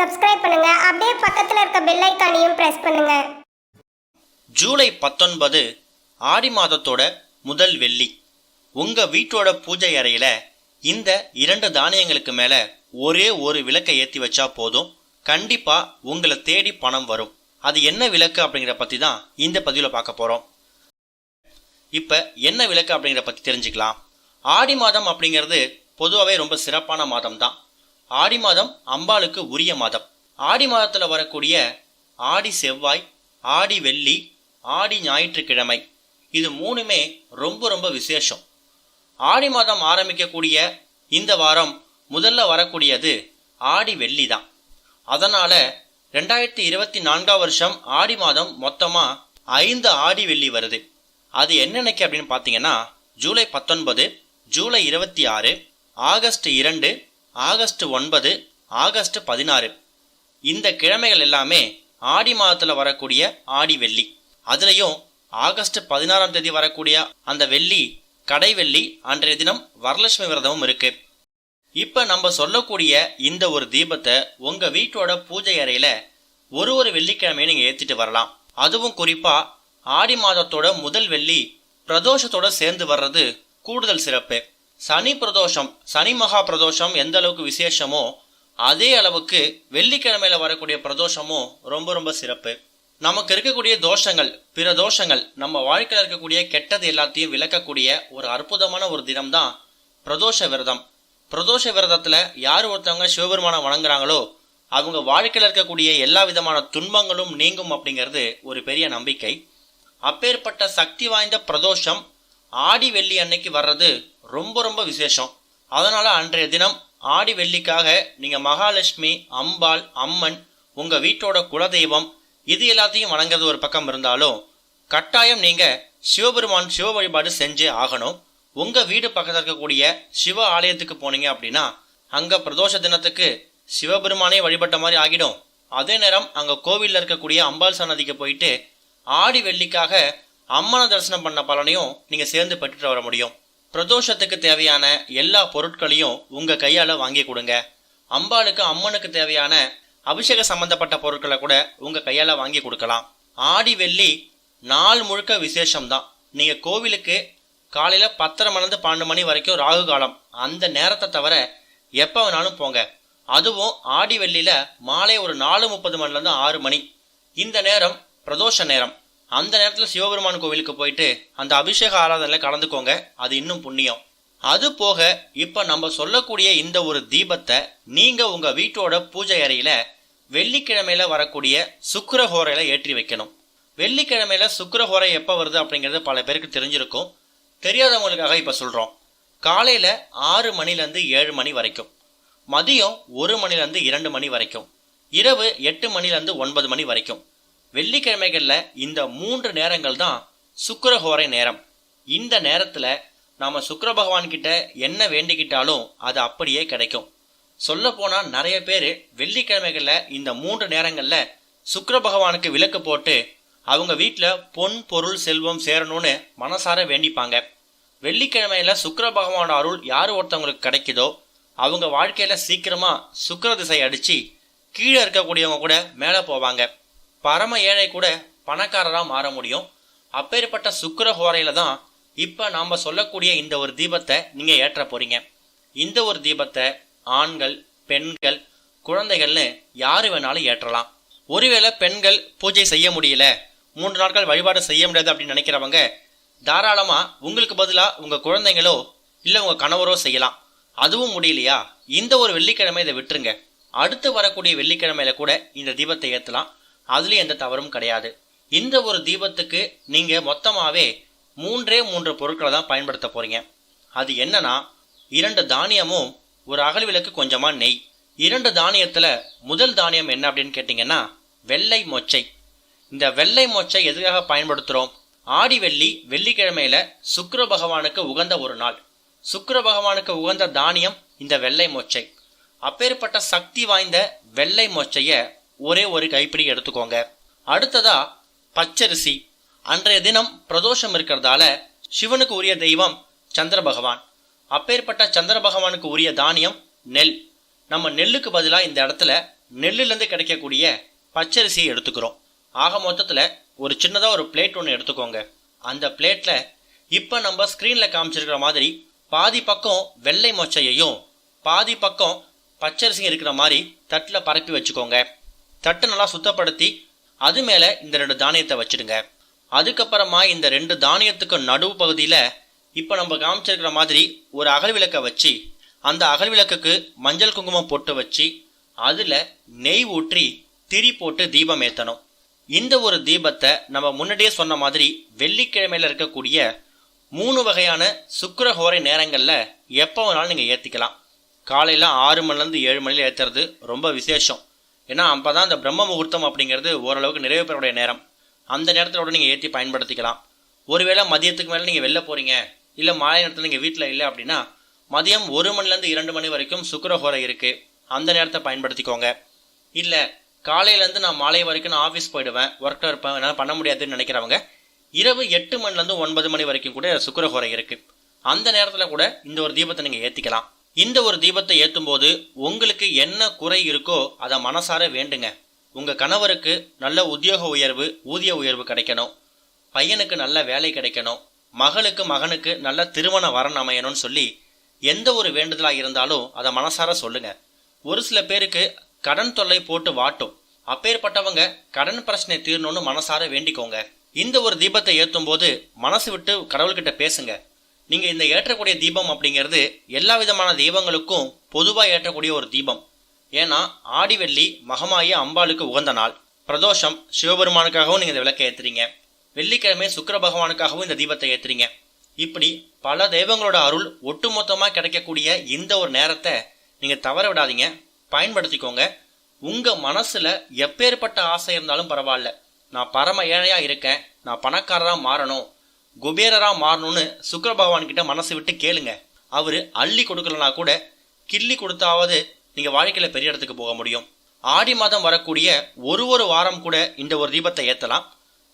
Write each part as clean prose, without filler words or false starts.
Subscribe பண்ணுங்க. அப்படியே பக்கத்துல இருக்க பெல் ஐகானையும் பிரஸ் பண்ணுங்க. ஜூலை 19 ஆடி மாதத்தோட முதல் வெள்ளி. உங்க வீட்டோட பூஜை அறையில இந்த 2 தானியங்களுக்கு மேல ஒரே ஒரு விளக்கை ஏற்றி வச்சா போதும், கண்டிப்பா உங்களை தேடி பணம் வரும். அது என்ன விளக்கு அப்படிங்கிற பத்தி தான் இந்த பதிவுல பார்க்க போறோம். இப்ப என்ன விளக்கு அப்படிங்கிற பத்தி தெரிஞ்சுக்கலாம். ஆடி மாதம் அப்படிங்கிறது பொதுவாகவே ரொம்ப சிறப்பான மாதம் தான். ஆடி மாதம் அம்பாளுக்கு உரிய மாதம். ஆடி மாதத்துல வரக்கூடிய ஆடி செவ்வாய், ஆடி வெள்ளி, ஆடி ஞாயிற்றுக்கிழமை, இது மூணுமே ரொம்ப ரொம்ப விசேஷம். ஆடி மாதம் ஆரம்பிக்கக்கூடிய இந்த வாரம் முதல்ல வரக்கூடியது ஆடி வெள்ளி தான். அதனால 2024 வருஷம் ஆடி மாதம் மொத்தமா 5 ஆடி வெள்ளி வருது. அது என்னன்னைக்கு அப்படின்னு பார்த்தீங்கன்னா July 19, July 26, August 2, August 9, August 16. இந்த கிழமைகள் எல்லாமே ஆடி மாதத்துல வரக்கூடிய ஆடி வெள்ளி. அதுலயும் ஆகஸ்ட் 16ஆம் தேதி வரக்கூடிய அந்த வெள்ளி கடை வெள்ளி. அன்றைய தினம் வரலட்சுமி விரதமும் இருக்கு. இப்ப நம்ம சொல்லக்கூடிய இந்த ஒரு தீபத்தை உங்க வீட்டோட பூஜை அறையில ஒரு வெள்ளிக்கிழமையை நீங்க ஏத்திட்டு வரலாம். அதுவும் குறிப்பா ஆடி மாதத்தோட முதல் வெள்ளி பிரதோஷத்தோட சேர்ந்து வர்றது கூடுதல் சிறப்பு. சனி பிரதோஷம், சனி மகா பிரதோஷம் எந்த அளவுக்கு விசேஷமோ அதே அளவுக்கு வெள்ளிக்கிழமையில வரக்கூடிய பிரதோஷமும் ரொம்ப ரொம்ப சிறப்பு. நமக்கு இருக்கக்கூடிய தோஷங்கள், பிற தோஷங்கள், நம்ம வாழ்க்கையில் இருக்கக்கூடிய கெட்டது எல்லாத்தையும் விளக்கக்கூடிய ஒரு அற்புதமான ஒரு தினம் தான் பிரதோஷ விரதம். பிரதோஷ விரதத்துல யார் ஒருத்தவங்க சிவபெருமானை வணங்குறாங்களோ அவங்க வாழ்க்கையில் இருக்கக்கூடிய எல்லா விதமான துன்பங்களும் நீங்கும் அப்படிங்கிறது ஒரு பெரிய நம்பிக்கை. அப்பேற்பட்ட சக்தி வாய்ந்த பிரதோஷம் ஆடி வெள்ளி அன்னைக்கு வர்றது ரொம்ப ரொம்ப விசேஷம். அதனால அன்றைய தினம் ஆடி வெள்ளிக்காக நீங்க மகாலட்சுமி, அம்பாள், அம்மன், உங்க வீட்டோட குலதெய்வம் இது எல்லாத்தையும் வணங்குறது ஒரு பக்கம் இருந்தாலும் கட்டாயம் நீங்க சிவபெருமான் சிவ வழிபாடு செஞ்சே ஆகணும். உங்க வீடு பக்கத்தில் இருக்கக்கூடிய சிவ ஆலயத்துக்கு போனீங்க அப்படின்னா அங்க பிரதோஷ தினத்துக்கு சிவபெருமானே வழிபட்ட மாதிரி ஆகிடும். அதே நேரம் அங்க கோவில்ல இருக்கக்கூடிய அம்பாள் சன்னதிக்கு போயிட்டு ஆடி வெள்ளிக்காக அம்மனை தரிசனம் பண்ண பலனையும் நீங்க சேர்ந்து பெற்றுட்டு வர முடியும். பிரதோஷத்துக்கு தேவையான எல்லா பொருட்களையும் உங்க கையால வாங்கி கொடுங்க. அம்பாளுக்கு, அம்மனுக்கு தேவையான அபிஷேக சம்பந்தப்பட்ட பொருட்களை கூட உங்க கையால வாங்கி கொடுக்கலாம். ஆடி வெள்ளி நாள் முழுக்க விசேஷம்தான். நீங்க கோவிலுக்கு காலையில 10:30 மணிலிருந்து 12 மணி வரைக்கும் ராகு காலம், அந்த நேரத்தை தவிர எப்ப வேணாலும் போங்க. அதுவும் ஆடி வெள்ளியில மாலை ஒரு 4:30 மணிலிருந்து 6 மணி, இந்த நேரம் பிரதோஷ நேரம். அந்த நேரத்துல சிவபெருமான் கோவிலுக்கு போயிட்டு அந்த அபிஷேக ஆராதனையில கலந்துக்கோங்க. அது இன்னும் புண்ணியம். அது போக இப்ப நம்ம சொல்லக்கூடிய இந்த ஒரு தீபத்தை நீங்க உங்க வீட்டோட பூஜை அறையில வெள்ளிக்கிழமையில வரக்கூடிய சுக்கிரஹோரையில ஏற்றி வைக்கணும். வெள்ளிக்கிழமையில சுக்கிரஹோரை எப்ப வருது அப்படிங்கிறது பல பேருக்கு தெரிஞ்சிருக்கும். தெரியாதவங்களுக்காக இப்ப சொல்றோம். காலையில 6 மணிலிருந்து 7 மணி வரைக்கும், மதியம் 1 மணிலிருந்து 2 மணி வரைக்கும், இரவு 8 மணிலிருந்து 9 மணி வரைக்கும். வெள்ளிக்கிழமைகள்ல இந்த 3 நேரங்கள் தான் சுக்கிரஹோரை நேரம். இந்த நேரத்துல நாம சுக்கிர பகவான் கிட்ட என்ன வேண்டிக்கிட்டாலும் அது அப்படியே கிடைக்கும். சொல்ல போனா நிறைய பேர் வெள்ளிக்கிழமைகள்ல இந்த 3 நேரங்கள்ல சுக்கிர பகவானுக்கு விளக்கு போட்டு அவங்க வீட்டுல பொன் பொருள் செல்வம் சேரணும்னு மனசார வேண்டிப்பாங்க. வெள்ளிக்கிழமையில சுக்கிர பகவானோட அருள் யாரு ஒருத்தவங்களுக்கு கிடைக்குதோ அவங்க வாழ்க்கையில சீக்கிரமா சுக்கிர திசை அடிச்சு கீழே இருக்கக்கூடியவங்க கூட மேல போவாங்க. பரம ஏழை கூட பணக்காரரா மாற முடியும். அப்பேற்பட்ட சுக்கிர ஹோரையில தான் இப்ப நாம சொல்லக்கூடிய இந்த ஒரு தீபத்தை நீங்க ஏற்ற போறீங்க. இந்த ஒரு தீபத்தை ஆண்கள், பெண்கள், குழந்தைகள்னு யாரு வேணாலும் ஏற்றலாம். ஒருவேளை பெண்கள் பூஜை செய்ய முடியல, 3 நாட்கள் வழிபாடு செய்ய முடியாது அப்படின்னு நினைக்கிறவங்க தாராளமா உங்களுக்கு பதிலா உங்க குழந்தைங்களோ இல்ல உங்க கணவரோ செய்யலாம். அதுவும் முடியலையா, இந்த ஒரு வெள்ளிக்கிழமை இதை விட்டுருங்க. அடுத்து வரக்கூடிய வெள்ளிக்கிழமையில கூட இந்த தீபத்தை ஏற்றலாம். அதுலயும் எந்த தவறும் கிடையாது. இந்த ஒரு தீபத்துக்கு நீங்க மொத்தமாவே 3 பொருட்களை தான் பயன்படுத்த போறீங்க. அது என்னன்னா 2 தானியமும் ஒரு அகல் விளக்கு, கொஞ்சமா நெய். 2 தானியத்துல முதல் தானியம் என்ன அப்படின்னு கேட்டீங்கன்னா வெள்ளை மொச்சை. இந்த வெள்ளை மொச்சை எதுக்காக பயன்படுத்துறோம்? ஆடி வெள்ளி வெள்ளிக்கிழமையில சுக்கிர பகவானுக்கு உகந்த ஒரு நாள். சுக்கிர பகவானுக்கு உகந்த தானியம் இந்த வெள்ளை மொச்சை. அப்பேற்பட்ட சக்தி வாய்ந்த வெள்ளை மொச்சைய ஒரே ஒரு கைப்பிடி எடுத்துக்கோங்க. அடுத்ததா பச்சரிசி. அன்றைய தினம் பிரதோஷம் இருக்கிறதால சிவனுக்கு உரிய தெய்வம் சந்திர பகவான். அப்பேற்பட்ட சந்திர பகவானுக்கு உரிய தானியம் நெல். நம்ம நெல்லுக்கு பதிலாக இந்த இடத்துல நெல்லுலேருந்து கிடைக்கக்கூடிய பச்சரிசியை எடுத்துக்கிறோம். ஆக மொத்தத்தில் ஒரு சின்னதாக ஒரு பிளேட் ஒன்று எடுத்துக்கோங்க. அந்த பிளேட்டில் இப்போ நம்ம ஸ்க்ரீனில் காமிச்சிருக்கிற மாதிரி பாதி பக்கம் வெள்ளை மொச்சையையும் பாதி பக்கம் பச்சரிசியும் இருக்கிற மாதிரி தட்டில் பரப்பி வச்சுக்கோங்க. தட்டு நல்லா சுத்தப்படுத்தி அது மேலே இந்த 2 தானியத்தை வச்சுடுங்க. அதுக்கப்புறமா இந்த 2 தானியத்துக்கு நடுவு பகுதியில் இப்போ நம்ம காமிச்சிருக்கிற மாதிரி ஒரு அகல் விளக்கை வச்சு அந்த அகல் விளக்குக்கு மஞ்சள் குங்குமம் போட்டு வச்சு அதில் நெய் ஊற்றி திரி போட்டு தீபம் ஏற்றணும். இந்த ஒரு தீபத்தை நம்ம முன்னாடியே சொன்ன மாதிரி வெள்ளிக்கிழமையில் இருக்கக்கூடிய 3 வகையான சுக்கிரஹோரை நேரங்களில் எப்போ வேணாலும் நீங்கள் ஏற்றிக்கலாம். காலையில் 6 மணிலேருந்து 7 மணியில் ஏற்றுறது ரொம்ப விசேஷம். ஏன்னா அப்போ தான் அந்த பிரம்ம முகூர்த்தம் அப்படிங்கிறது ஓரளவுக்கு நிறைவு பெறக்கூடிய நேரம். அந்த நேரத்தோட நீங்கள் ஏற்றி பயன்படுத்திக்கலாம். ஒருவேளை மதியத்துக்கு மேலே நீங்கள் வெளில போகிறீங்க, இல்லை மாலை நேரத்தில் நீங்கள் வீட்டில் இல்லை அப்படின்னா மதியம் 1 மணிலேருந்து 2 மணி வரைக்கும் சுக்கிரஹோரை இருக்குது, அந்த நேரத்தை பயன்படுத்திக்கோங்க. இல்லை காலையிலேருந்து நான் மாலை வரைக்கும் நான் ஆஃபீஸ் போயிடுவேன், ஒர்க்கில் இருப்பேன், என்னால் பண்ண முடியாதுன்னு நினைக்கிறவங்க இரவு 8 மணிலேருந்து 9 மணி வரைக்கும் கூட சுக்கிரஹோரை இருக்குது. அந்த நேரத்தில் கூட இந்த ஒரு தீபத்தை நீங்கள் ஏற்றிக்கலாம். இந்த ஒரு தீபத்தை ஏற்றும் போது உங்களுக்கு என்ன குறை இருக்கோ அதை மனசார வேண்டுங்க. உங்கள் கணவருக்கு நல்ல உத்தியோக உயர்வு, ஊதிய உயர்வு கிடைக்கணும், பையனுக்கு நல்ல வேலை கிடைக்கணும், மகனுக்கு நல்ல திருமண வரன் அமையணும்னு சொல்லி எந்த ஒரு வேண்டுதலாக இருந்தாலும் அதை மனசார சொல்லுங்க. ஒரு சில பேருக்கு கடன் தொல்லை போட்டு வாட்டும், அப்பேற்பட்டவங்க கடன் பிரச்சனை தீரணும்னு மனசார வேண்டிக்கோங்க. இந்த ஒரு தீபத்தை ஏற்றும் போது மனசு விட்டு கடவுள்கிட்ட பேசுங்க. நீங்கள் இந்த ஏற்றக்கூடிய தீபம் அப்படிங்கிறது எல்லா விதமான தெய்வங்களுக்கும் பொதுவாக ஏற்றக்கூடிய ஒரு தீபம். ஏன்னா ஆடி வெள்ளி மகமாயி அம்பாளுக்கு உகந்த நாள். பிரதோஷம் சிவபெருமானுக்காகவும் நீங்கள் இந்த விளக்கை ஏற்றுறீங்க. வெள்ளிக்கிழமை சுக்கிர பகவானுக்காகவும் இந்த தீபத்தை ஏற்றுறீங்க. இப்படி பல தெய்வங்களோட அருள் ஒட்டுமொத்தமாக கிடைக்கக்கூடிய இந்த ஒரு நேரத்தை நீங்கள் தவற விடாதீங்க, பயன்படுத்திக்கோங்க. உங்கள் மனசில் எப்பேற்பட்ட ஆசை இருந்தாலும் பரவாயில்ல, நான் பரம ஏழையாக இருக்கேன், நான் பணக்காரராக மாறணும், குபேரராக மாறணும்னு சுக்கிர பகவான்கிட்ட மனசு விட்டு கேளுங்க. அவர் அள்ளி கொடுக்கலனா கூட கிள்ளி கொடுத்தாவது நீங்கள் வாழ்க்கையில் பெரிய இடத்துக்கு போக முடியும். ஆடி மாதம் வரக்கூடிய ஒரு வாரம் கூட இந்த ஒரு தீபத்தை ஏற்றலாம்.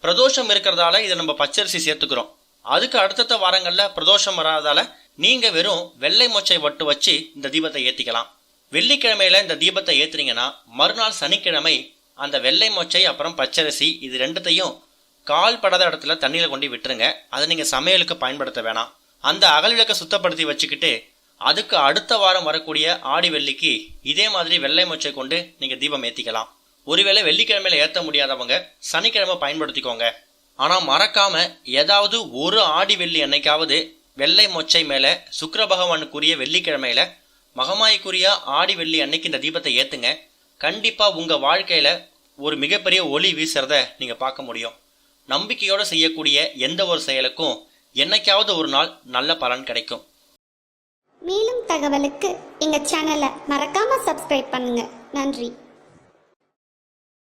பிரதோஷம் இருக்கிறதால இதை நம்ம பச்சரிசி சேர்த்துக்கிறோம். அதுக்கு அடுத்த வாரங்களில் பிரதோஷம் வராதால நீங்கள் வெறும் வெள்ளை மொச்சை வட்டு வச்சு இந்த தீபத்தை ஏற்றிக்கலாம். வெள்ளிக்கிழமையில இந்த தீபத்தை ஏற்றுறீங்கன்னா மறுநாள் சனிக்கிழமை அந்த வெள்ளை மொச்சை அப்புறம் பச்சரிசி இது 2த்தையும் கால் படாத இடத்துல தண்ணியில் கொண்டு விட்டுருங்க. அதை நீங்கள் சமையலுக்கு பயன்படுத்த வேணாம். அந்த அகல் விளக்கை சுத்தப்படுத்தி வச்சுக்கிட்டு அதுக்கு அடுத்த வாரம் வரக்கூடிய ஆடி வெள்ளிக்கு இதே மாதிரி வெள்ளை மொச்சை கொண்டு நீங்கள் தீபம் ஏற்றிக்கலாம். ஒருவேளை வெள்ளிக்கிழமையில ஏற்ற முடியாதவங்க சனிக்கிழமை பயன்படுத்திக்கோங்க. ஆனால் மறக்காம ஏதாவது ஒரு ஆடி வெள்ளி அன்னைக்காவது வெள்ளை மொச்சை மேலே சுக்கிர பகவானுக்குரிய வெள்ளிக்கிழமையில மகமாய்க்குரிய ஆடி வெள்ளி அன்னைக்கு இந்த தீபத்தை ஏற்றுங்க. கண்டிப்பாக உங்கள் வாழ்க்கையில் ஒரு மிகப்பெரிய ஒளி வீசுறத நீங்கள் பார்க்க முடியும். நம்பிக்கையோடு செய்யக்கூடிய எந்த ஒரு செயலுக்கும் என்னைக்காவது ஒரு நாள் நல்ல பலன் கிடைக்கும். மேலும் தகவலுக்கு எங்கள் சேனலை மறக்காமல் சப்ஸ்கிரைப் பண்ணுங்கள். நன்றி.